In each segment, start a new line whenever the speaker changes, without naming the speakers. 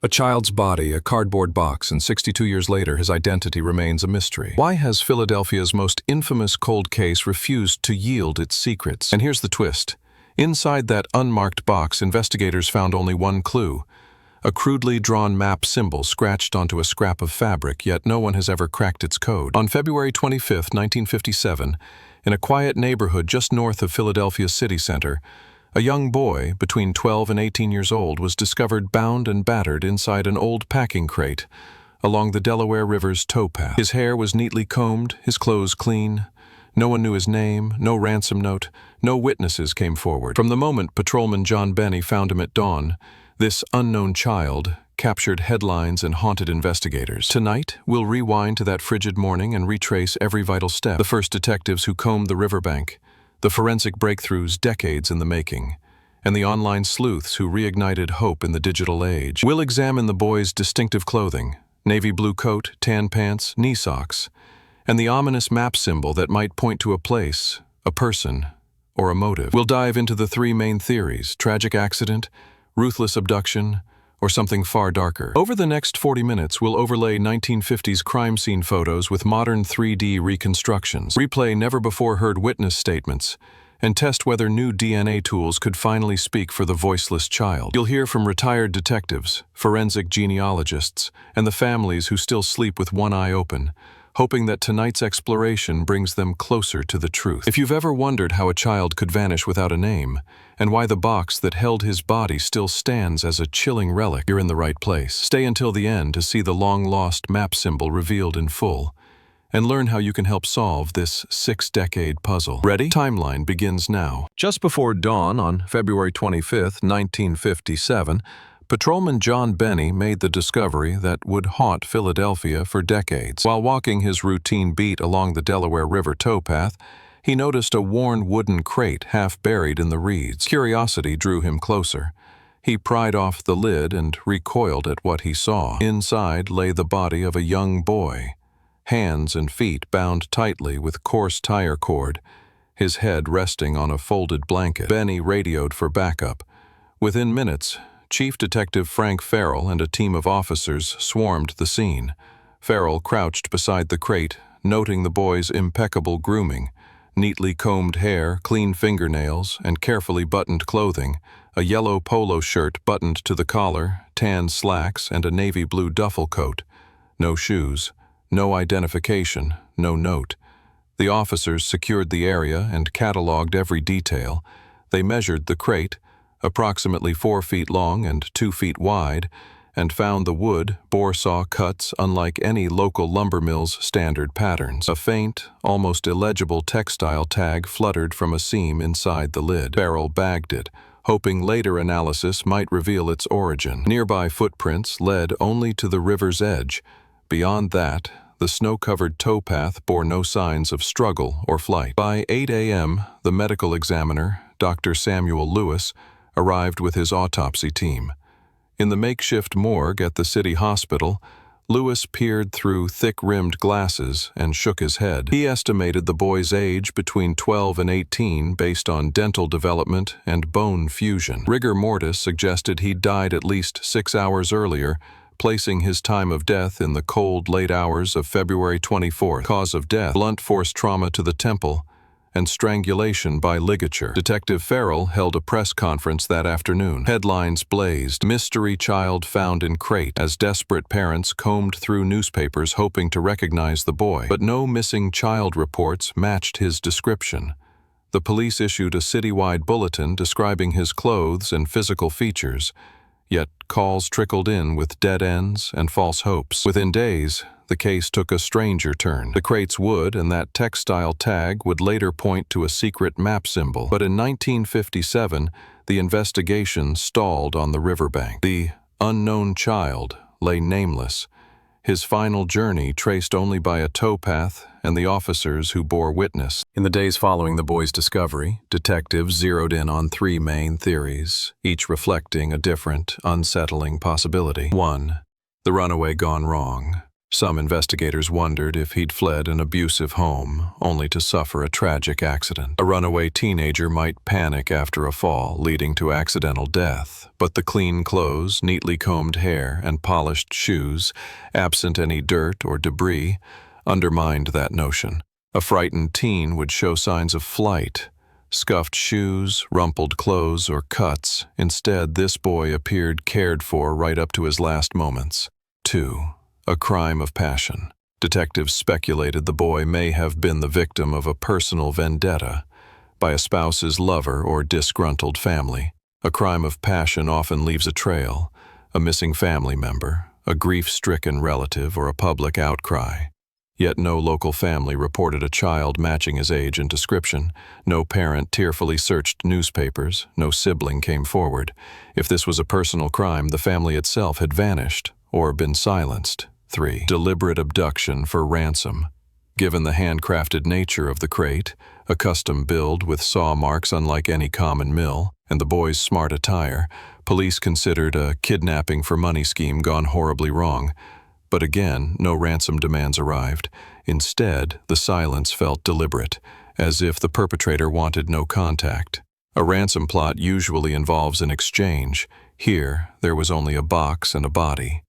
A child's body, a cardboard box, and 62 years later his identity remains a mystery. Why has Philadelphia's most infamous cold case refused to yield its secrets? And here's the twist. Inside that unmarked box, investigators found only one clue. A crudely drawn map symbol scratched onto a scrap of fabric, yet no one has ever cracked its code. On February 25, 1957, in a quiet neighborhood just north of Philadelphia's city center, a young boy, between 12 and 18 years old, was discovered bound and battered inside an old packing crate along the Delaware River's towpath. His hair was neatly combed, his clothes clean. No one knew his name, no ransom note, no witnesses came forward. From the moment Patrolman John Benny found him at dawn, this unknown child captured headlines and haunted investigators. Tonight, we'll rewind to that frigid morning and retrace every vital step. The first detectives who combed the riverbank, the forensic breakthroughs decades in the making, and the online sleuths who reignited hope in the digital age. We'll examine the boy's distinctive clothing, navy blue coat, tan pants, knee socks, and the ominous map symbol that might point to a place, a person, or a motive. We'll dive into the three main theories: tragic accident, ruthless abduction, or something far darker. Over the next 40 minutes, we'll overlay 1950s crime scene photos with modern 3D reconstructions, replay never-before-heard witness statements, and test whether new DNA tools could finally speak for the voiceless child. You'll hear from retired detectives, forensic genealogists, and the families who still sleep with one eye open, hoping that tonight's exploration brings them closer to the truth. If you've ever wondered how a child could vanish without a name, and why the box that held his body still stands as a chilling relic, you're in the right place. Stay until the end to see the long-lost map symbol revealed in full, and learn how you can help solve this 6-decade puzzle. Ready? Timeline begins now. Just before dawn on February 25, 1957, Patrolman John Benny made the discovery that would haunt Philadelphia for decades. While walking his routine beat along the Delaware River towpath, he noticed a worn wooden crate half buried in the reeds. Curiosity drew him closer. He pried off the lid and recoiled at what he saw. Inside lay the body of a young boy, hands and feet bound tightly with coarse tire cord, his head resting on a folded blanket. Benny radioed for backup. Within minutes, Chief Detective Frank Farrell and a team of officers swarmed the scene. Farrell crouched beside the crate, noting the boy's impeccable grooming, neatly combed hair, clean fingernails, and carefully buttoned clothing, a yellow polo shirt buttoned to the collar, tan slacks, and a navy blue duffel coat. No shoes, no identification, no note. The officers secured the area and cataloged every detail. They measured the crate, approximately 4 feet long and 2 feet wide, and found the wood bore saw cuts unlike any local lumber mill's standard patterns. A faint, almost illegible textile tag fluttered from a seam inside the lid. Farrell bagged it, hoping later analysis might reveal its origin. Nearby footprints led only to the river's edge. Beyond that, the snow-covered towpath bore no signs of struggle or flight. By 8 a.m., the medical examiner, Dr. Samuel Lewis, arrived with his autopsy team. In the makeshift morgue at the city hospital, Lewis peered through thick-rimmed glasses and shook his head. He estimated the boy's age between 12 and 18 based on dental development and bone fusion. Rigor mortis suggested he died at least 6 hours earlier, placing his time of death in the cold, late hours of February 24th. Cause of death: blunt force trauma to the temple and strangulation by ligature. Detective Farrell held a press conference that afternoon. Headlines blazed: "Mystery child found in crate," as desperate parents combed through newspapers hoping to recognize the boy. But no missing child reports matched his description. The police issued a citywide bulletin describing his clothes and physical features, yet calls trickled in with dead ends and false hopes. Within days, the case took a stranger turn. The crate's wood and that textile tag would later point to a secret map symbol. But in 1957, the investigation stalled on the riverbank. The unknown child lay nameless, his final journey traced only by a towpath and the officers who bore witness. In the days following the boy's discovery, detectives zeroed in on 3 main theories, each reflecting a different, unsettling possibility. 1. The runaway gone wrong. Some investigators wondered if he'd fled an abusive home, only to suffer a tragic accident. A runaway teenager might panic after a fall, leading to accidental death, but the clean clothes, neatly combed hair, and polished shoes, absent any dirt or debris, undermined that notion. A frightened teen would show signs of flight, scuffed shoes, rumpled clothes, or cuts. Instead, this boy appeared cared for right up to his last moments. 2. A crime of passion. Detectives speculated the boy may have been the victim of a personal vendetta by a spouse's lover or disgruntled family. A crime of passion often leaves a trail, a missing family member, a grief-stricken relative, or a public outcry. Yet no local family reported a child matching his age and description. No parent tearfully searched newspapers. No sibling came forward. If this was a personal crime, the family itself had vanished or been silenced. 3. Deliberate abduction for ransom. Given the handcrafted nature of the crate, a custom build with saw marks unlike any common mill, and the boy's smart attire, police considered a kidnapping for money scheme gone horribly wrong. But again, no ransom demands arrived. Instead, the silence felt deliberate, as if the perpetrator wanted no contact. A ransom plot usually involves an exchange. Here, there was only a box and a body.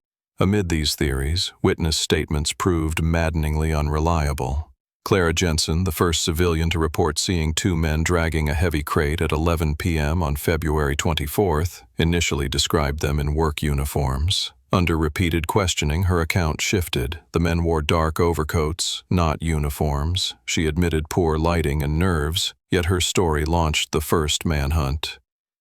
Amid these theories, witness statements proved maddeningly unreliable. Clara Jensen, the first civilian to report seeing 2 men dragging a heavy crate at 11 p.m. on February 24th, initially described them in work uniforms. Under repeated questioning, her account shifted. The men wore dark overcoats, not uniforms. She admitted poor lighting and nerves, yet her story launched the first manhunt.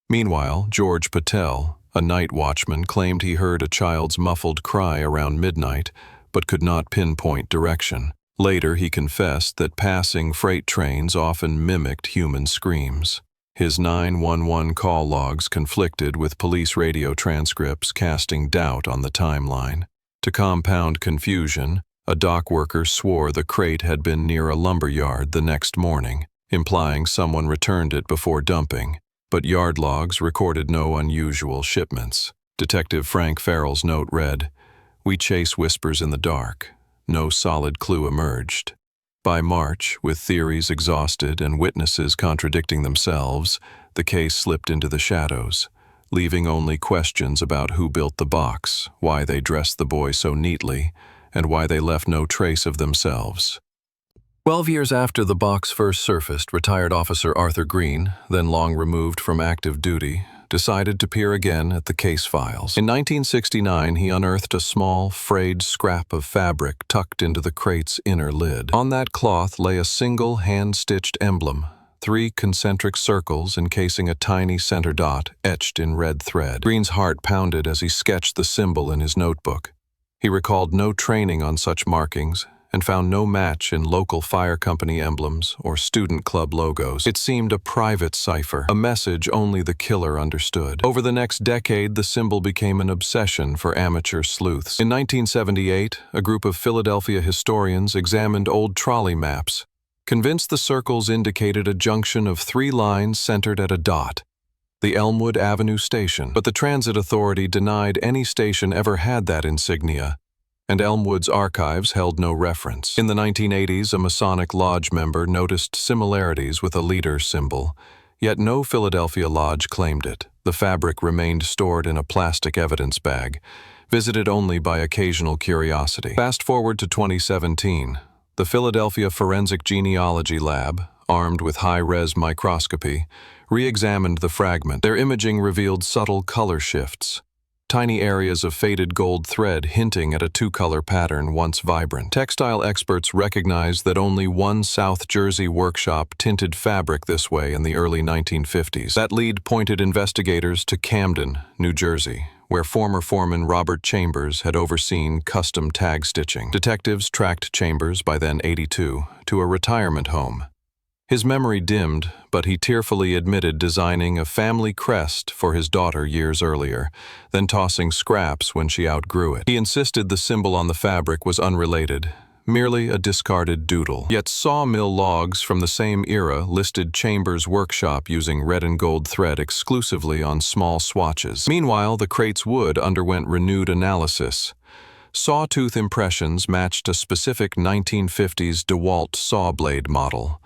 Meanwhile, George Patel, a night watchman, claimed he heard a child's muffled cry around midnight, but could not pinpoint direction. Later, he confessed that passing freight trains often mimicked human screams. His 911 call logs conflicted with police radio transcripts, casting doubt on the timeline. To compound confusion, a dock worker swore the crate had been near a lumber yard the next morning, implying someone returned it before dumping. But yard logs recorded no unusual shipments. Detective Frank Farrell's note read, "We chase whispers in the dark. No solid clue emerged." By March, with theories exhausted and witnesses contradicting themselves, the case slipped into the shadows, leaving only questions about who built the box, why they dressed the boy so neatly, and why they left no trace of themselves. 12 years after the box first surfaced, retired Officer Arthur Green, then long removed from active duty, decided to peer again at the case files. In 1969, he unearthed a small, frayed scrap of fabric tucked into the crate's inner lid. On that cloth lay a single hand-stitched emblem, 3 concentric circles encasing a tiny center dot etched in red thread. Green's heart pounded as he sketched the symbol in his notebook. He recalled no training on such markings, and found no match in local fire company emblems or student club logos. It seemed a private cipher, a message only the killer understood. Over the next decade, the symbol became an obsession for amateur sleuths. In 1978, a group of Philadelphia historians examined old trolley maps, convinced the circles indicated a junction of 3 lines centered at a dot, the Elmwood Avenue station. But the Transit Authority denied any station ever had that insignia, and Elmwood's archives held no reference. In the 1980s, a Masonic Lodge member noticed similarities with a leader symbol, yet no Philadelphia lodge claimed it. The fabric remained stored in a plastic evidence bag, visited only by occasional curiosity. Fast forward to 2017, the Philadelphia Forensic Genealogy Lab, armed with high-res microscopy, re-examined the fragment. Their imaging revealed subtle color shifts, tiny areas of faded gold thread hinting at a 2-color pattern once vibrant. Textile experts recognized that only one South Jersey workshop tinted fabric this way in the early 1950s. That lead pointed investigators to Camden, New Jersey, where former foreman Robert Chambers had overseen custom tag stitching. Detectives tracked Chambers, by then 82, to a retirement home. His memory dimmed, but he tearfully admitted designing a family crest for his daughter years earlier, then tossing scraps when she outgrew it. He insisted the symbol on the fabric was unrelated, merely a discarded doodle. Yet sawmill logs from the same era listed Chambers' workshop using red and gold thread exclusively on small swatches. Meanwhile, the crate's wood underwent renewed analysis. Sawtooth impressions matched a specific 1950s DeWalt saw blade model,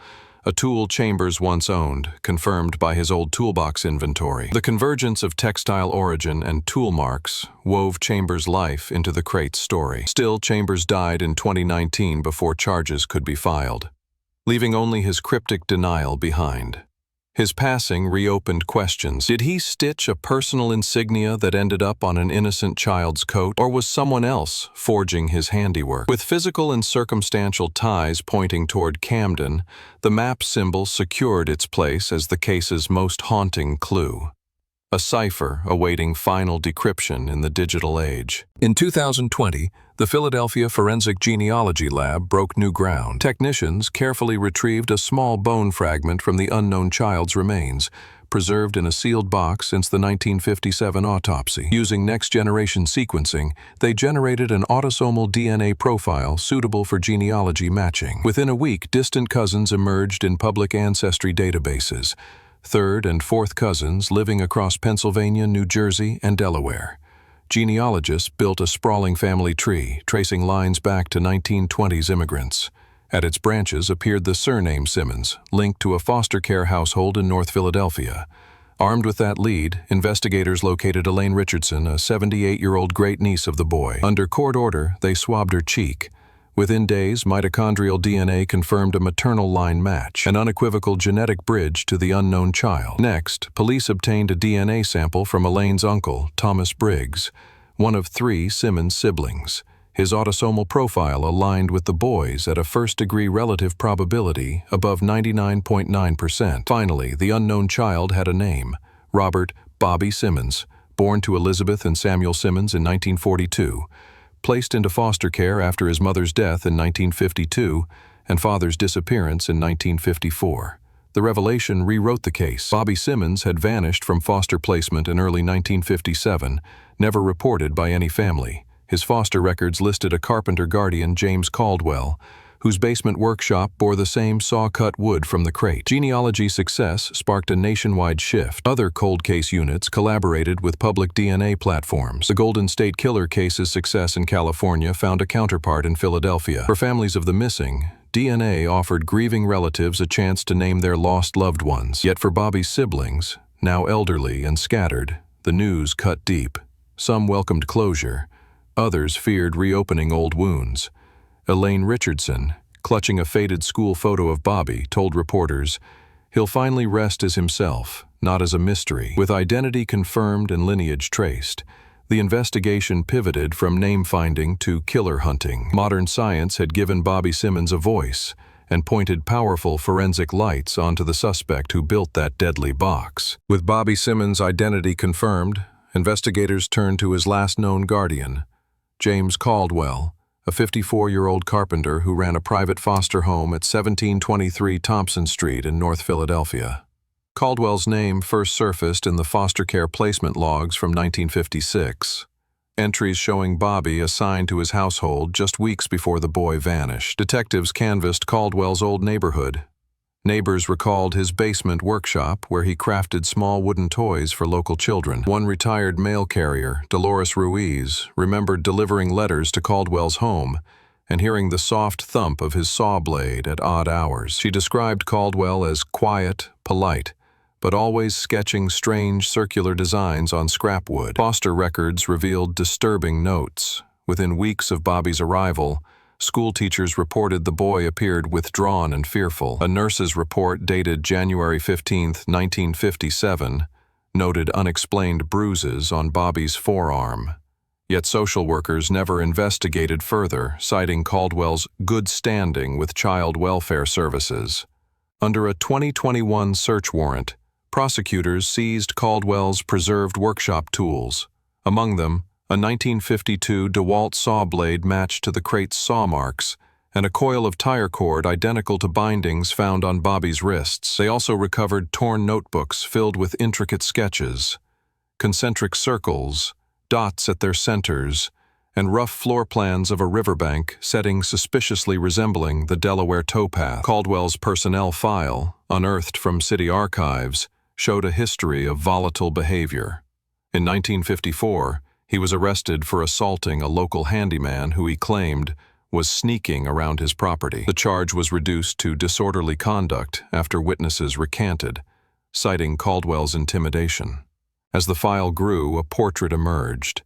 a tool Chambers once owned, confirmed by his old toolbox inventory. The convergence of textile origin and tool marks wove Chambers' life into the crate's story. Still, Chambers died in 2019 before charges could be filed, leaving only his cryptic denial behind. His passing reopened questions. Did he stitch a personal insignia that ended up on an innocent child's coat, or was someone else forging his handiwork? With physical and circumstantial ties pointing toward Camden, the map symbol secured its place as the case's most haunting clue. A cipher awaiting final decryption in the digital age. In 2020, the Philadelphia Forensic Genealogy Lab broke new ground. Technicians carefully retrieved a small bone fragment from the unknown child's remains, preserved in a sealed box since the 1957 autopsy. Using next-generation sequencing, they generated an autosomal DNA profile suitable for genealogy matching. Within a week, distant cousins emerged in public ancestry databases, third and fourth cousins living across Pennsylvania, New Jersey, and Delaware. Genealogists built a sprawling family tree, tracing lines back to 1920s immigrants. At its branches appeared the surname Simmons, linked to a foster care household in North Philadelphia. Armed with that lead, investigators located Elaine Richardson, a 78-year-old great-niece of the boy. Under court order, they swabbed her cheek. Within days, mitochondrial DNA confirmed a maternal line match, an unequivocal genetic bridge to the unknown child. Next, police obtained a DNA sample from Elaine's uncle, Thomas Briggs, one of 3 Simmons siblings. His autosomal profile aligned with the boy's at a first-degree relative probability above 99.9%. Finally, the unknown child had a name: Robert Bobby Simmons, born to Elizabeth and Samuel Simmons in 1942. Placed into foster care after his mother's death in 1952 and father's disappearance in 1954. The revelation rewrote the case. Bobby Simmons had vanished from foster placement in early 1957, never reported by any family. His foster records listed a carpenter guardian, James Caldwell, whose basement workshop bore the same saw-cut wood from the crate. Genealogy success sparked a nationwide shift. Other cold case units collaborated with public DNA platforms. The Golden State Killer case's success in California found a counterpart in Philadelphia. For families of the missing, DNA offered grieving relatives a chance to name their lost loved ones. Yet for Bobby's siblings, now elderly and scattered, the news cut deep. Some welcomed closure. Others feared reopening old wounds. Elaine Richardson, clutching a faded school photo of Bobby, told reporters, "He'll finally rest as himself, not as a mystery." With identity confirmed and lineage traced, the investigation pivoted from name-finding to killer hunting. Modern science had given Bobby Simmons a voice and pointed powerful forensic lights onto the suspect who built that deadly box. With Bobby Simmons' identity confirmed, investigators turned to his last known guardian, James Caldwell, a 54-year-old carpenter who ran a private foster home at 1723 Thompson Street in North Philadelphia. Caldwell's name first surfaced in the foster care placement logs from 1956, entries showing Bobby assigned to his household just weeks before the boy vanished. Detectives canvassed Caldwell's old neighborhood. Neighbors recalled his basement workshop where he crafted small wooden toys for local children. One retired mail carrier, Dolores Ruiz, remembered delivering letters to Caldwell's home and hearing the soft thump of his saw blade at odd hours. She described Caldwell as quiet, polite, but always sketching strange circular designs on scrap wood. Foster records revealed disturbing notes. Within weeks of Bobby's arrival, school teachers reported the boy appeared withdrawn and fearful. A nurse's report dated January 15, 1957, noted unexplained bruises on Bobby's forearm. Yet social workers never investigated further, citing Caldwell's good standing with child welfare services. Under a 2021 search warrant, prosecutors seized Caldwell's preserved workshop tools. Among them, a 1952 DeWalt saw blade matched to the crate's saw marks, and a coil of tire cord identical to bindings found on Bobby's wrists. They also recovered torn notebooks filled with intricate sketches, concentric circles, dots at their centers, and rough floor plans of a riverbank setting suspiciously resembling the Delaware towpath. Caldwell's personnel file, unearthed from city archives, showed a history of volatile behavior. In 1954, He was arrested for assaulting a local handyman who he claimed was sneaking around his property. The charge was reduced to disorderly conduct after witnesses recanted, citing Caldwell's intimidation. As the file grew, a portrait emerged.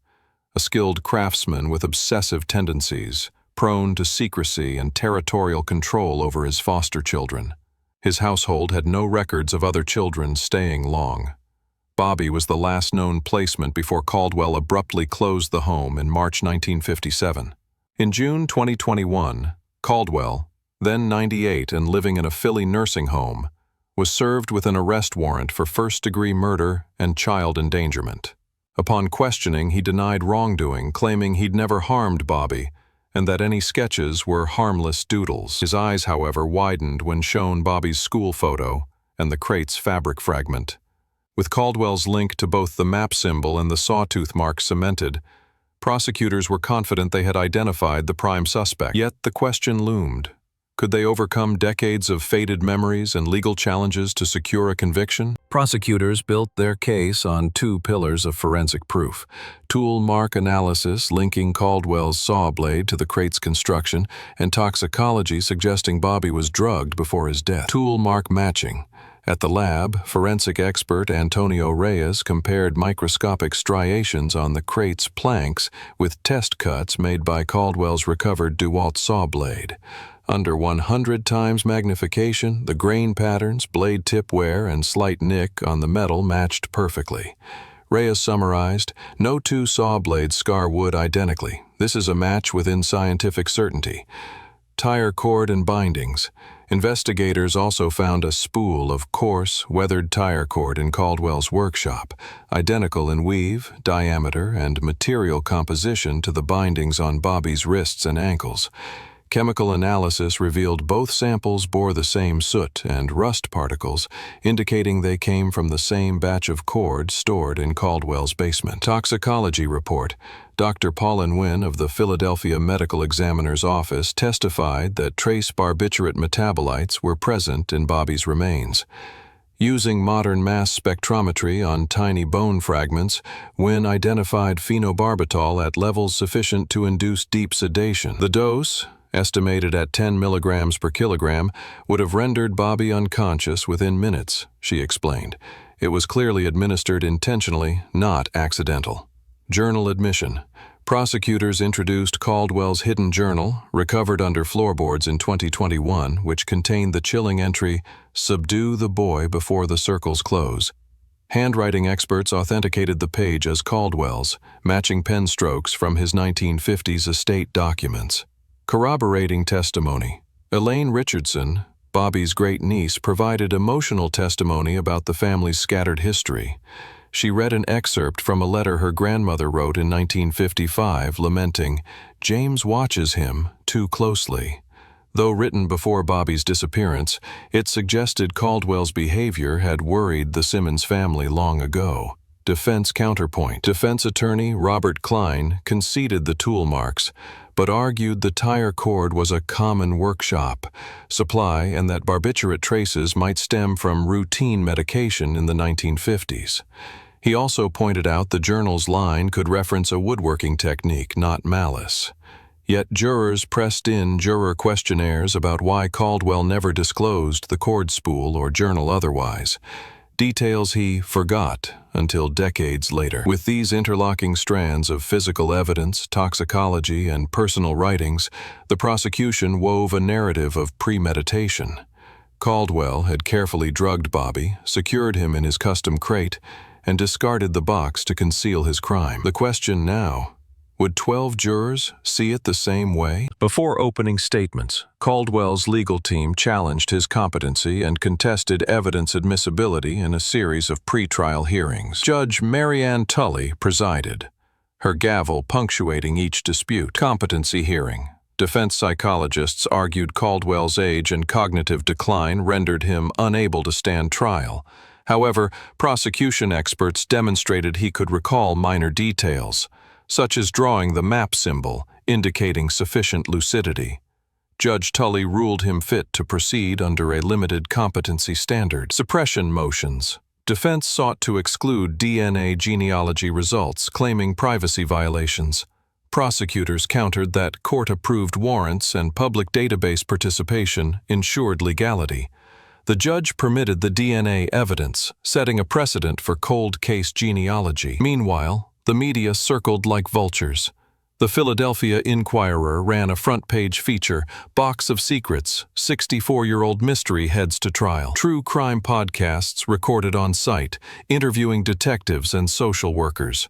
A skilled craftsman with obsessive tendencies, prone to secrecy and territorial control over his foster children. His household had no records of other children staying long. Bobby was the last known placement before Caldwell abruptly closed the home in March 1957. In June 2021, Caldwell, then 98 and living in a Philly nursing home, was served with an arrest warrant for first-degree murder and child endangerment. Upon questioning, he denied wrongdoing, claiming he'd never harmed Bobby and that any sketches were harmless doodles. His eyes, however, widened when shown Bobby's school photo and the crate's fabric fragment. With Caldwell's link to both the map symbol and the sawtooth mark cemented, prosecutors were confident they had identified the prime suspect. Yet the question loomed. Could they overcome decades of faded memories and legal challenges to secure a conviction? Prosecutors built their case on two pillars of forensic proof: tool mark analysis linking Caldwell's saw blade to the crate's construction, and toxicology suggesting Bobby was drugged before his death. Tool mark matching. At the lab, forensic expert Antonio Reyes compared microscopic striations on the crate's planks with test cuts made by Caldwell's recovered DeWalt saw blade. Under 100 times magnification, the grain patterns, blade tip wear, and slight nick on the metal matched perfectly. Reyes summarized, "No two saw blades scar wood identically. This is a match within scientific certainty." Tire cord and bindings. Investigators also found a spool of coarse, weathered tire cord in Caldwell's workshop, identical in weave, diameter, and material composition to the bindings on Bobby's wrists and ankles. Chemical analysis revealed both samples bore the same soot and rust particles, indicating they came from the same batch of cord stored in Caldwell's basement. Toxicology report. Dr. Paulin Wynn of the Philadelphia Medical Examiner's Office testified that trace barbiturate metabolites were present in Bobby's remains. Using modern mass spectrometry on tiny bone fragments, Wynn identified phenobarbital at levels sufficient to induce deep sedation. The dose, estimated at 10 milligrams per kilogram, would have rendered Bobby unconscious within minutes, she explained. It was clearly administered intentionally, not accidental. Journal admission. Prosecutors introduced Caldwell's hidden journal, recovered under floorboards in 2021, which contained the chilling entry, "Subdue the boy before the circles close." Handwriting experts authenticated the page as Caldwell's, matching pen strokes from his 1950s estate documents. Corroborating testimony. Elaine Richardson, Bobby's great-niece, provided emotional testimony about the family's scattered history. She read an excerpt from a letter her grandmother wrote in 1955, lamenting, "James watches him too closely." Though written before Bobby's disappearance, it suggested Caldwell's behavior had worried the Simmons family long ago. Defense counterpoint. Defense attorney Robert Klein conceded the tool marks, but argued the tire cord was a common workshop supply and that barbiturate traces might stem from routine medication in the 1950s. He also pointed out the journal's line could reference a woodworking technique, not malice. Yet jurors pressed in juror questionnaires about why Caldwell never disclosed the cord spool or journal otherwise. Details he forgot until decades later. With these interlocking strands of physical evidence, toxicology, and personal writings, the prosecution wove a narrative of premeditation. Caldwell had carefully drugged Bobby, secured him in his custom crate, and discarded the box to conceal his crime. The question now: would 12 jurors see it the same way? Before opening statements, Caldwell's legal team challenged his competency and contested evidence admissibility in a series of pretrial hearings. Judge Mary Ann Tully presided, her gavel punctuating each dispute. Competency hearing. Defense psychologists argued Caldwell's age and cognitive decline rendered him unable to stand trial. However, prosecution experts demonstrated he could recall minor details, such as drawing the map symbol, indicating sufficient lucidity. Judge Tully ruled him fit to proceed under a limited competency standard. Suppression motions. Defense sought to exclude DNA genealogy results, claiming privacy violations. Prosecutors countered that court-approved warrants and public database participation ensured legality. The judge permitted the DNA evidence, setting a precedent for cold case genealogy. Meanwhile, the media circled like vultures. The Philadelphia Inquirer ran a front-page feature, Box of Secrets, 64-year-old mystery heads to trial. True crime podcasts recorded on site, interviewing detectives and social workers.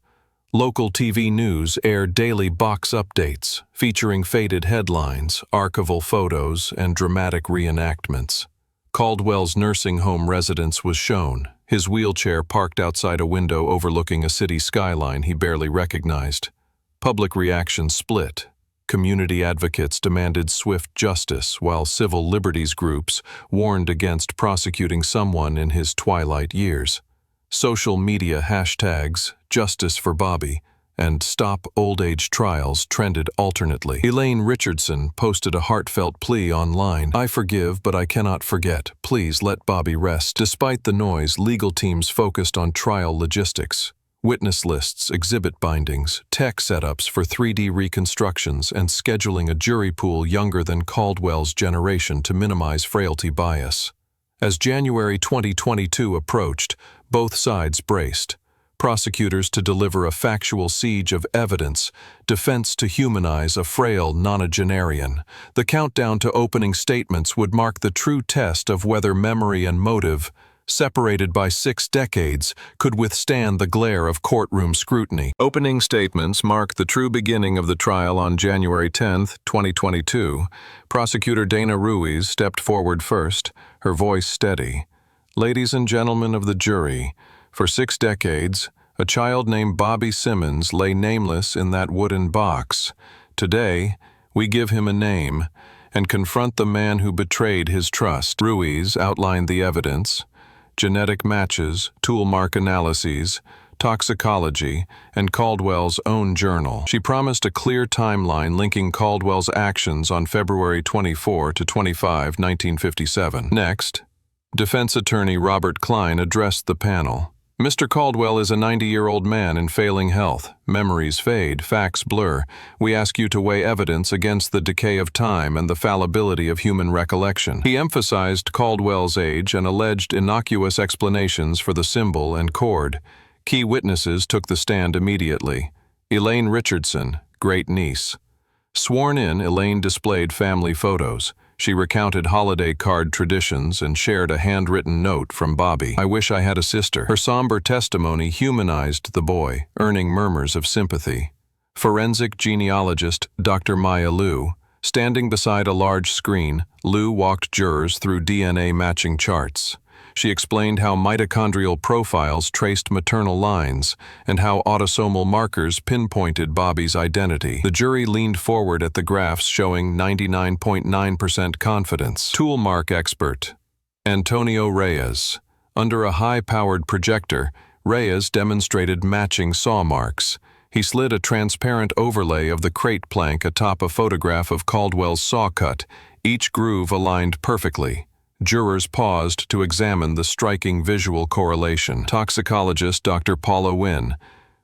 Local TV news aired daily box updates, featuring faded headlines, archival photos, and dramatic reenactments. Caldwell's nursing home residence was shown, his wheelchair parked outside a window overlooking a city skyline he barely recognized. Public reaction split. Community advocates demanded swift justice, while civil liberties groups warned against prosecuting someone in his twilight years. Social media hashtags, Justice for Bobby, and Stop Old Age Trials trended alternately. Elaine Richardson posted a heartfelt plea online. "I forgive, but I cannot forget. Please let Bobby rest." Despite the noise, legal teams focused on trial logistics. Witness lists, exhibit bindings, tech setups for 3D reconstructions, and scheduling a jury pool younger than Caldwell's generation to minimize frailty bias. As January 2022 approached, both sides braced. Prosecutors to deliver a factual siege of evidence, defense to humanize a frail nonagenarian. The countdown to opening statements would mark the true test of whether memory and motive, separated by 6 decades, could withstand the glare of courtroom scrutiny. Opening statements mark the true beginning of the trial on January 10, 2022. Prosecutor Dana Ruiz stepped forward first, her voice steady. "Ladies and gentlemen of the jury, for 6 decades, a child named Bobby Simmons lay nameless in that wooden box. Today, we give him a name and confront the man who betrayed his trust." Ruiz outlined the evidence: genetic matches, tool mark analyses, toxicology, and Caldwell's own journal. She promised a clear timeline linking Caldwell's actions on February 24 to 25, 1957. Next, defense attorney Robert Klein addressed the panel. "Mr. Caldwell is a 90-year-old man in failing health. Memories fade, facts blur. We ask you to weigh evidence against the decay of time and the fallibility of human recollection." He emphasized Caldwell's age and alleged innocuous explanations for the symbol and cord. Key witnesses took the stand immediately. Elaine Richardson, great-niece. Sworn in, Elaine displayed family photos. She recounted holiday card traditions and shared a handwritten note from Bobby. "I wish I had a sister." Her somber testimony humanized the boy, earning murmurs of sympathy. Forensic genealogist Dr. Maya Liu. Standing beside a large screen, Liu walked jurors through DNA matching charts. She explained how mitochondrial profiles traced maternal lines and how autosomal markers pinpointed Bobby's identity. The jury leaned forward at the graphs showing 99.9% confidence. Tool mark expert Antonio Reyes. Under a high-powered projector, Reyes demonstrated matching saw marks. He slid a transparent overlay of the crate plank atop a photograph of Caldwell's saw cut, each groove aligned perfectly. Jurors paused to examine the striking visual correlation. Toxicologist Dr. Paula Wynn.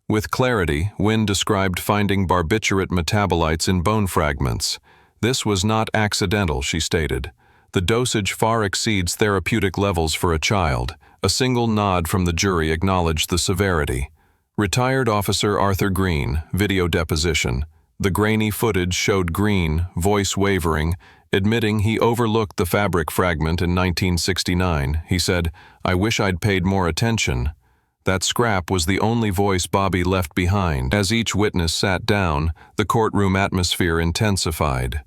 With clarity, Wynn described finding barbiturate metabolites in bone fragments. "This was not accidental," she stated. "The dosage far exceeds therapeutic levels for a child." A single nod from the jury acknowledged the severity. Retired Officer Arthur Green, video deposition. The grainy footage showed Green, voice wavering, admitting he overlooked the fabric fragment in 1969. He said, "I wish I'd paid more attention." That scrap was the only voice Bobby left behind. As each witness sat down, the courtroom atmosphere intensified.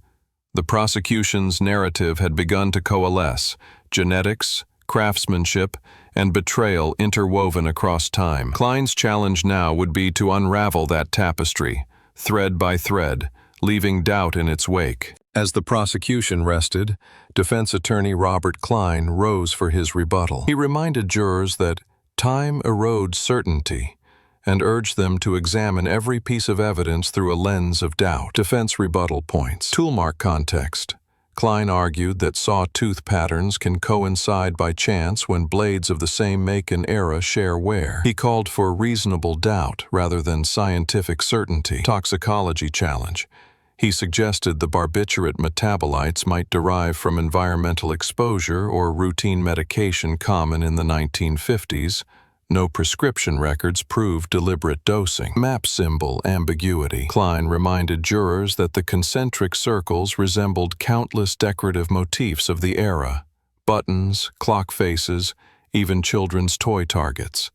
The prosecution's narrative had begun to coalesce: genetics, craftsmanship, and betrayal interwoven across time. Klein's challenge now would be to unravel that tapestry, thread by thread, leaving doubt in its wake. As the prosecution rested, defense attorney Robert Klein rose for his rebuttal. He reminded jurors that time erodes certainty and urged them to examine every piece of evidence through a lens of doubt. Defense rebuttal points. Toolmark context. Klein argued that saw-tooth patterns can coincide by chance when blades of the same make and era share wear. He called for reasonable doubt rather than scientific certainty. Toxicology challenge. He suggested the barbiturate metabolites might derive from environmental exposure or routine medication common in the 1950s. No prescription records proved deliberate dosing. Map symbol ambiguity. Klein reminded jurors that the concentric circles resembled countless decorative motifs of the era: buttons, clock faces, even children's toy targets.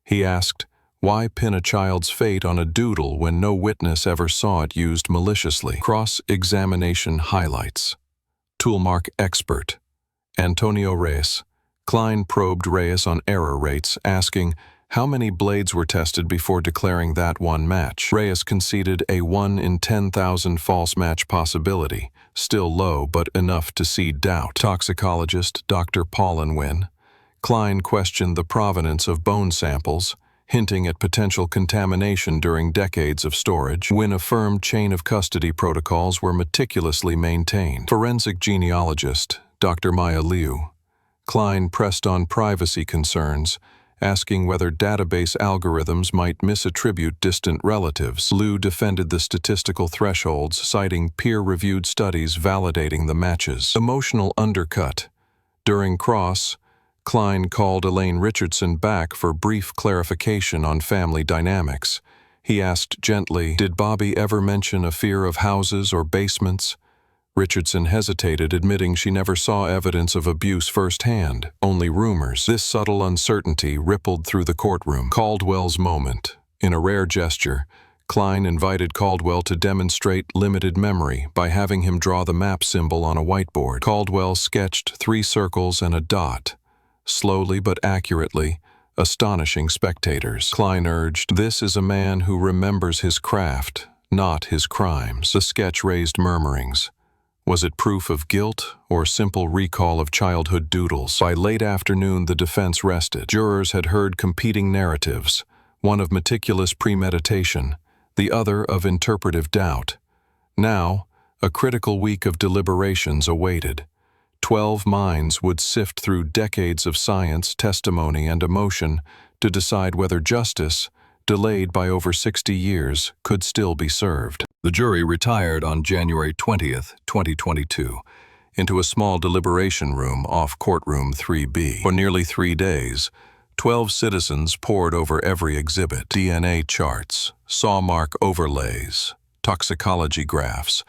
He asked, why pin a child's fate on a doodle when no witness ever saw it used maliciously? Cross-examination highlights. Toolmark expert. Antonio Reyes. Klein probed Reyes on error rates, asking how many blades were tested before declaring that one match. Reyes conceded a 1 in 10,000 false match possibility, still low but enough to seed doubt. Toxicologist Dr. Paulin Wynn. Klein questioned the provenance of bone samples, hinting at potential contamination during decades of storage. Wynn affirmed chain of custody protocols were meticulously maintained. Forensic genealogist Dr. Maya Liu. Klein pressed on privacy concerns, asking whether database algorithms might misattribute distant relatives. Liu defended the statistical thresholds, citing peer-reviewed studies validating the matches. Emotional undercut. During cross, Klein called Elaine Richardson back for brief clarification on family dynamics. He asked gently, "Did Bobby ever mention a fear of houses or basements?" Richardson hesitated, admitting she never saw evidence of abuse firsthand, only rumors. This subtle uncertainty rippled through the courtroom. Caldwell's moment. In a rare gesture, Klein invited Caldwell to demonstrate limited memory by having him draw the map symbol on a whiteboard. Caldwell sketched 3 circles and a dot, slowly but accurately, astonishing spectators. Klein urged, "This is a man who remembers his craft, not his crimes." The sketch raised murmurings. Was it proof of guilt or simple recall of childhood doodles? By late afternoon, the defense rested. Jurors had heard competing narratives, one of meticulous premeditation, the other of interpretive doubt. Now, a critical week of deliberations awaited. 12 minds would sift through decades of science, testimony, and emotion to decide whether justice, delayed by over 60 years, could still be served. The jury retired on January 20th, 2022, into a small deliberation room off courtroom 3B. For nearly 3 days, 12 citizens pored over every exhibit: DNA charts, sawmark overlays, toxicology graphs,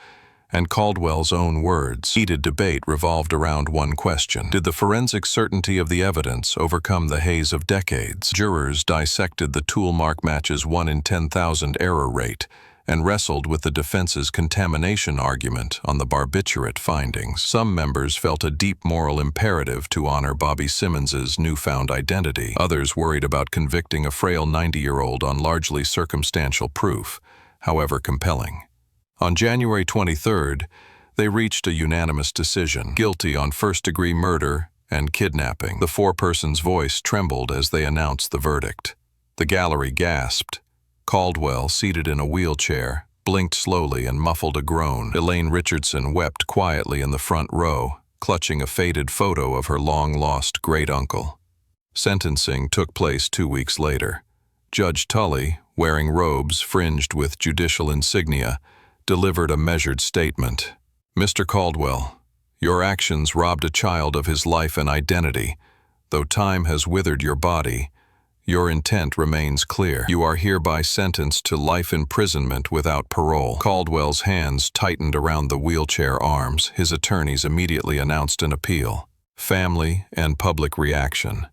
and Caldwell's own words. Heated debate revolved around one question: did the forensic certainty of the evidence overcome the haze of decades? Jurors dissected the toolmark match's 1 in 10,000 error rate and wrestled with the defense's contamination argument on the barbiturate findings. Some members felt a deep moral imperative to honor Bobby Simmons's newfound identity. Others worried about convicting a frail 90-year-old on largely circumstantial proof, however compelling. On January 23rd, they reached a unanimous decision: guilty on first-degree murder and kidnapping. The 4-person's voice trembled as they announced the verdict. The gallery gasped. Caldwell, seated in a wheelchair, blinked slowly and muffled a groan. Elaine Richardson wept quietly in the front row, clutching a faded photo of her long-lost great-uncle. Sentencing took place 2 weeks later. Judge Tully, wearing robes fringed with judicial insignia, delivered a measured statement. "Mr. Caldwell, your actions robbed a child of his life and identity. Though time has withered your body, your intent remains clear. You are hereby sentenced to life imprisonment without parole." Caldwell's hands tightened around the wheelchair arms. His attorneys immediately announced an appeal. Family and public reaction.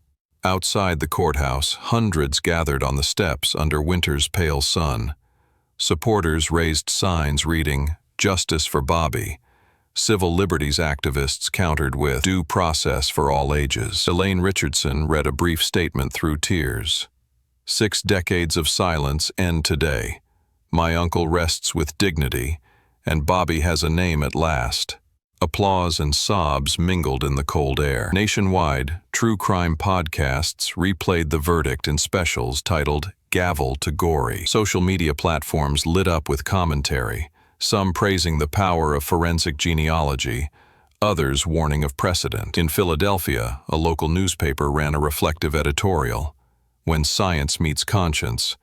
Outside the courthouse, hundreds gathered on the steps under winter's pale sun. Supporters raised signs reading, "Justice for Bobby." Civil liberties activists countered with, "Due process for all ages." Elaine Richardson read a brief statement through tears. 6 decades of silence end today. My uncle rests with dignity, and Bobby has a name at last. Applause and sobs mingled in the cold air. Nationwide, true crime podcasts replayed the verdict in specials titled "Gavel to Gory." Social media platforms lit up with commentary, some praising the power of forensic genealogy, others warning of precedent. In Philadelphia, a local newspaper ran a reflective editorial, "When Science Meets Conscience,"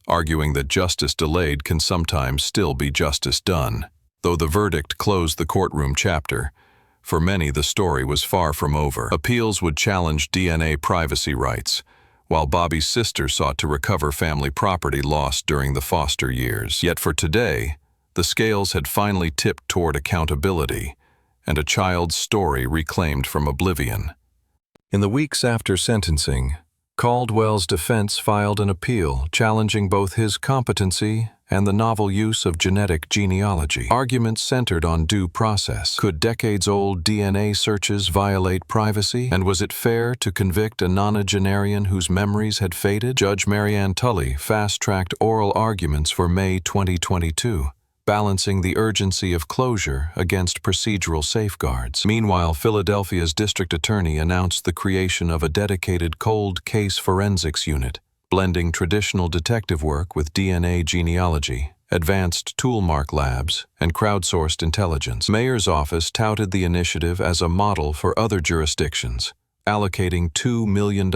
arguing that justice delayed can sometimes still be justice done. Though the verdict closed the courtroom chapter, for many the story was far from over. Appeals would challenge DNA privacy rights, while Bobby's sister sought to recover family property lost during the foster years. Yet for today, the scales had finally tipped toward accountability, and a child's story reclaimed from oblivion. In the weeks after sentencing, Caldwell's defense filed an appeal challenging both his competency and the novel use of genetic genealogy. Arguments centered on due process. Could decades-old DNA searches violate privacy? And was it fair to convict a nonagenarian whose memories had faded? Judge Marianne Tully fast-tracked oral arguments for May 2022, balancing the urgency of closure against procedural safeguards. Meanwhile, Philadelphia's district attorney announced the creation of a dedicated cold case forensics unit, blending traditional detective work with DNA genealogy, advanced toolmark labs, and crowdsourced intelligence. Mayor's office touted the initiative as a model for other jurisdictions, allocating $2 million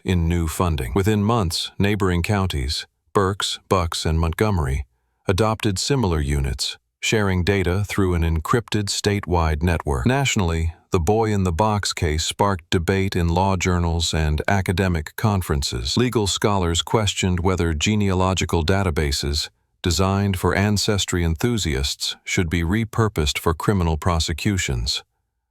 in new funding. Within months, neighboring counties, Berks, Bucks, and Montgomery, adopted similar units, sharing data through an encrypted statewide network. Nationally, the Boy in the Box case sparked debate in law journals and academic conferences. Legal scholars questioned whether genealogical databases, designed for ancestry enthusiasts, should be repurposed for criminal prosecutions.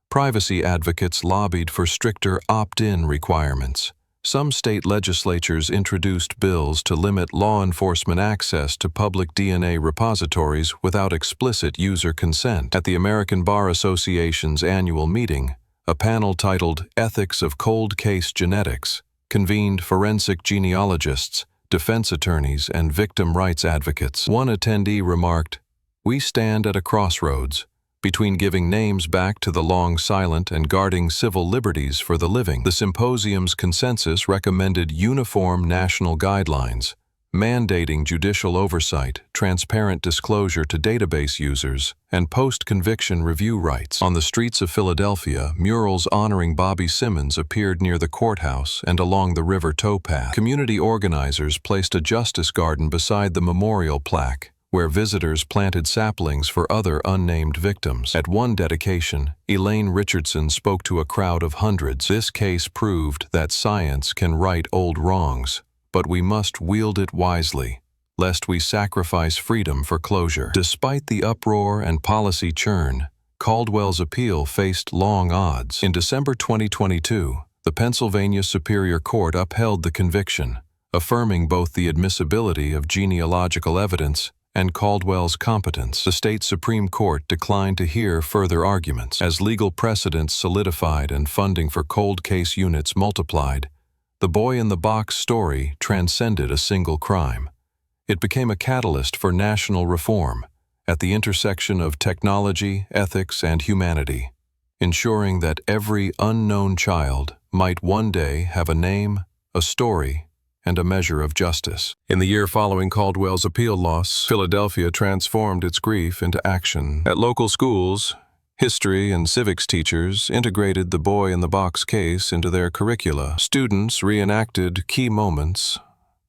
Privacy advocates lobbied for stricter opt-in requirements. Some state legislatures introduced bills to limit law enforcement access to public DNA repositories without explicit user consent. At the American Bar Association's annual meeting, a panel titled "Ethics of Cold Case Genetics" convened forensic genealogists, defense attorneys, and victim rights advocates. One attendee remarked, "We stand at a crossroads between giving names back to the long silent and guarding civil liberties for the living." The symposium's consensus recommended uniform national guidelines, mandating judicial oversight, transparent disclosure to database users, and post-conviction review rights. On the streets of Philadelphia, murals honoring Bobby Simmons appeared near the courthouse and along the river towpath. Community organizers placed a justice garden beside the memorial plaque, where visitors planted saplings for other unnamed victims. At one dedication, Elaine Richardson spoke to a crowd of hundreds. "This case proved that science can right old wrongs, but we must wield it wisely, lest we sacrifice freedom for closure." Despite the uproar and policy churn, Caldwell's appeal faced long odds. In December 2022, the Pennsylvania Superior Court upheld the conviction, affirming both the admissibility of genealogical evidence and Caldwell's competence. The state Supreme Court declined to hear further arguments. As legal precedents solidified and funding for cold case units multiplied, the Boy in the Box story transcended a single crime. It became a catalyst for national reform at the intersection of technology, ethics, and humanity, ensuring that every unknown child might one day have a name, a story, and a measure of justice. In the year following Caldwell's appeal loss, Philadelphia transformed its grief into action. At local schools, history and civics teachers integrated the Boy in the Box case into their curricula. Students reenacted key moments,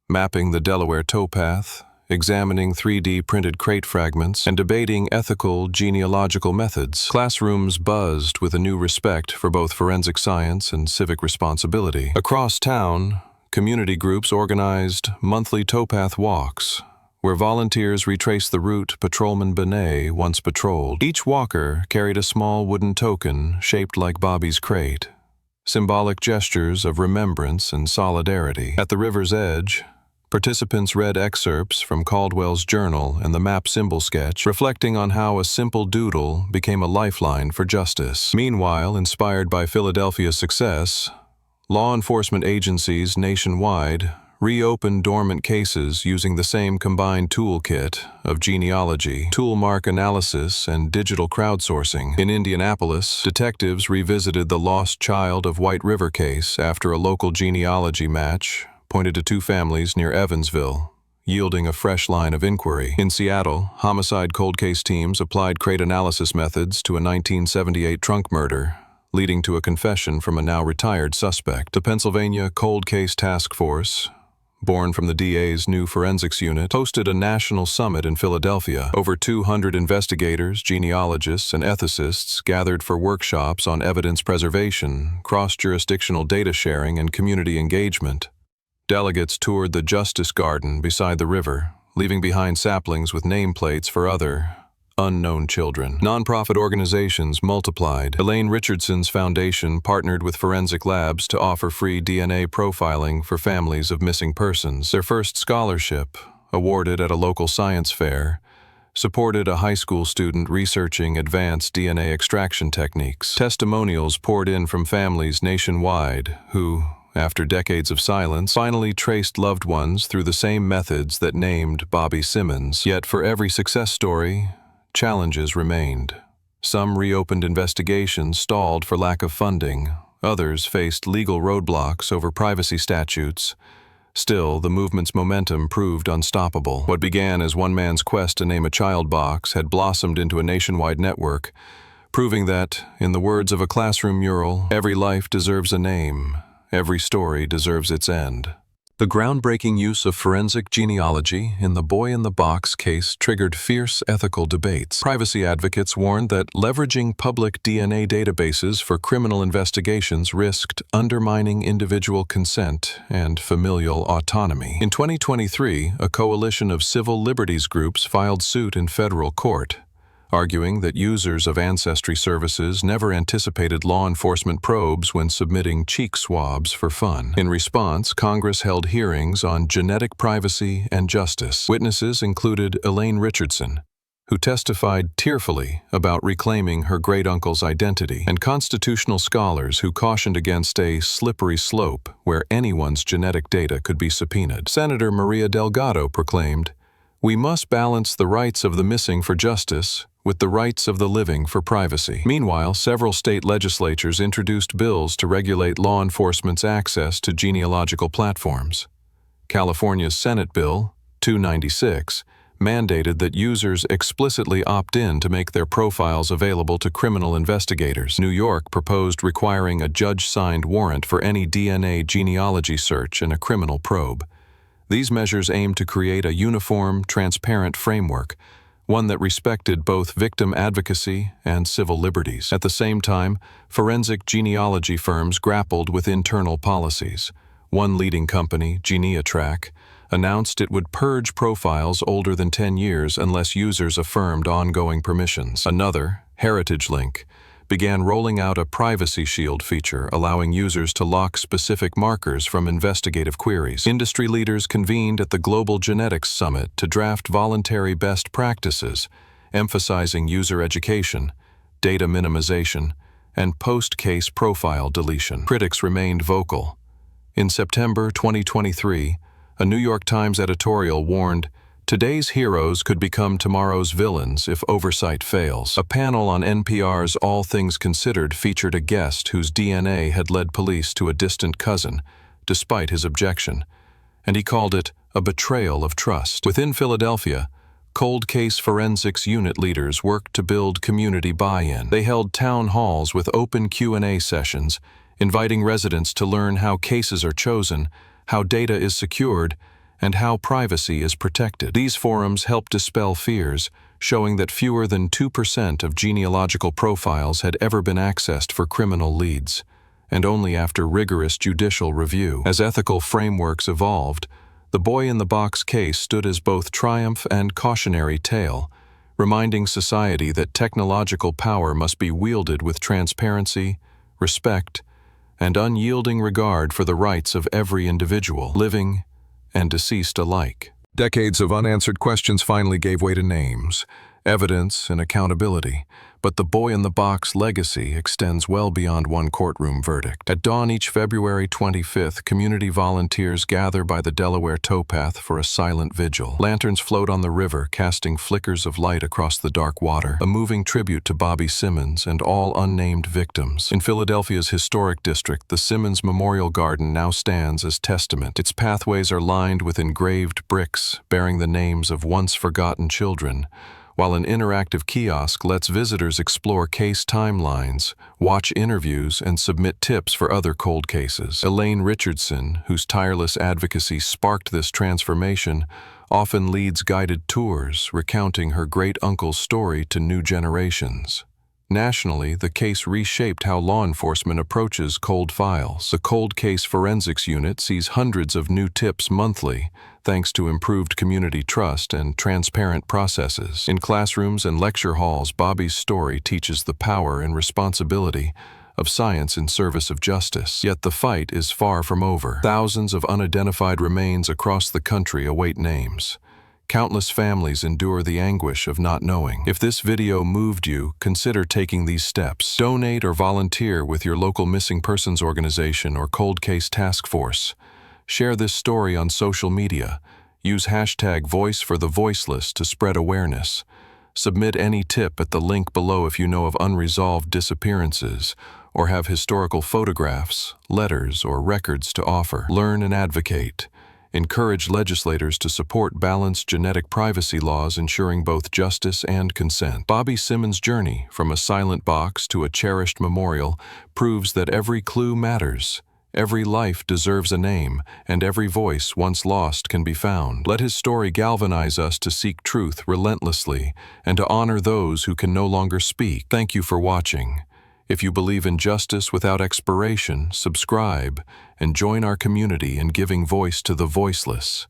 mapping the Delaware towpath, examining 3D printed crate fragments, and debating ethical genealogical methods. Classrooms buzzed with a new respect for both forensic science and civic responsibility. Across town, community groups organized monthly towpath walks, where volunteers retraced the route Patrolman Benet once patrolled. Each walker carried a small wooden token shaped like Bobby's crate, symbolic gestures of remembrance and solidarity. At the river's edge, participants read excerpts from Caldwell's journal and the map symbol sketch, reflecting on how a simple doodle became a lifeline for justice. Meanwhile, inspired by Philadelphia's success, law enforcement agencies nationwide reopened dormant cases using the same combined toolkit of genealogy, toolmark analysis, and digital crowdsourcing. In Indianapolis, detectives revisited the lost child of White River case after a local genealogy match pointed to two families near Evansville, yielding a fresh line of inquiry. In Seattle, homicide cold case teams applied crate analysis methods to a 1978 trunk murder, leading to a confession from a now-retired suspect. The Pennsylvania Cold Case Task Force, born from the DA's new forensics unit, hosted a national summit in Philadelphia. Over 200 investigators, genealogists, and ethicists gathered for workshops on evidence preservation, cross-jurisdictional data sharing, and community engagement. Delegates toured the Justice Garden beside the river, leaving behind saplings with nameplates for other, unknown children. Nonprofit organizations multiplied. Elaine Richardson's foundation partnered with forensic labs to offer free DNA profiling for families of missing persons. Their first scholarship, awarded at a local science fair, supported a high school student researching advanced DNA extraction techniques. Testimonials poured in from families nationwide who, after decades of silence, finally traced loved ones through the same methods that named Bobby Simmons. Yet for every success story, challenges remained. Some reopened investigations stalled for lack of funding. Others faced legal roadblocks over privacy statutes. Still, the movement's momentum proved unstoppable. What began as one man's quest to name a child box had blossomed into a nationwide network, proving that, in the words of a classroom mural, every life deserves a name. Every story deserves its end. The groundbreaking use of forensic genealogy in the Boy in the Box case triggered fierce ethical debates. Privacy advocates warned that leveraging public DNA databases for criminal investigations risked undermining individual consent and familial autonomy. In 2023, a coalition of civil liberties groups filed suit in federal court, arguing that users of ancestry services never anticipated law enforcement probes when submitting cheek swabs for fun. In response, Congress held hearings on genetic privacy and justice. Witnesses included Elaine Richardson, who testified tearfully about reclaiming her great-uncle's identity, and constitutional scholars who cautioned against a slippery slope where anyone's genetic data could be subpoenaed. Senator Maria Delgado proclaimed, "We must balance the rights of the missing for justice with the rights of the living for privacy." Meanwhile, several state legislatures introduced bills to regulate law enforcement's access to genealogical platforms. California's Senate Bill 296 mandated that users explicitly opt in to make their profiles available to criminal investigators. New York proposed requiring a judge-signed warrant for any DNA genealogy search in a criminal probe. These measures aim to create a uniform, transparent framework, one that respected both victim advocacy and civil liberties. At the same time, forensic genealogy firms grappled with internal policies. One leading company, GeneaTrack, announced it would purge profiles older than 10 years unless users affirmed ongoing permissions. Another, HeritageLink, began rolling out a privacy shield feature, allowing users to lock specific markers from investigative queries. Industry leaders convened at the Global Genetics Summit to draft voluntary best practices, emphasizing user education, data minimization, and post-case profile deletion. Critics remained vocal. In September 2023, a New York Times editorial warned, "Today's heroes could become tomorrow's villains if oversight fails." A panel on NPR's All Things Considered featured a guest whose DNA had led police to a distant cousin, despite his objection, and he called it a betrayal of trust. Within Philadelphia, cold case forensics unit leaders worked to build community buy-in. They held town halls with open Q&A sessions, inviting residents to learn how cases are chosen, how data is secured, and how privacy is protected. These forums help dispel fears, showing that fewer than 2% of genealogical profiles had ever been accessed for criminal leads, and only after rigorous judicial review. As ethical frameworks evolved, the Boy in the Box case stood as both triumph and cautionary tale, reminding society that technological power must be wielded with transparency, respect, and unyielding regard for the rights of every individual, living and deceased alike. Decades of unanswered questions finally gave way to names, evidence, and accountability. But the boy-in-the-box legacy extends well beyond one courtroom verdict. At dawn each February 25th, community volunteers gather by the Delaware towpath for a silent vigil. Lanterns float on the river, casting flickers of light across the dark water, a moving tribute to Bobby Simmons and all unnamed victims. In Philadelphia's historic district, the Simmons Memorial Garden now stands as testament. Its pathways are lined with engraved bricks bearing the names of once-forgotten children, while an interactive kiosk lets visitors explore case timelines, watch interviews, and submit tips for other cold cases. Elaine Richardson, whose tireless advocacy sparked this transformation, often leads guided tours, recounting her great-uncle's story to new generations. Nationally, the case reshaped how law enforcement approaches cold files. The Cold Case Forensics Unit sees hundreds of new tips monthly, thanks to improved community trust and transparent processes. In classrooms and lecture halls, Bobby's story teaches the power and responsibility of science in service of justice. Yet the fight is far from over. Thousands of unidentified remains across the country await names. Countless families endure the anguish of not knowing. If this video moved you, consider taking these steps. Donate or volunteer with your local missing persons organization or cold case task force. Share this story on social media. Use hashtag #VoiceForTheVoiceless to spread awareness. Submit any tip at the link below if you know of unresolved disappearances or have historical photographs, letters, or records to offer. Learn and advocate. Encourage legislators to support balanced genetic privacy laws ensuring both justice and consent. Bobby Simmons' journey from a silent box to a cherished memorial proves that every clue matters. Every life deserves a name, and every voice once lost can be found. Let his story galvanize us to seek truth relentlessly and to honor those who can no longer speak. Thank you for watching. If you believe in justice without expiration, subscribe and join our community in giving voice to the voiceless.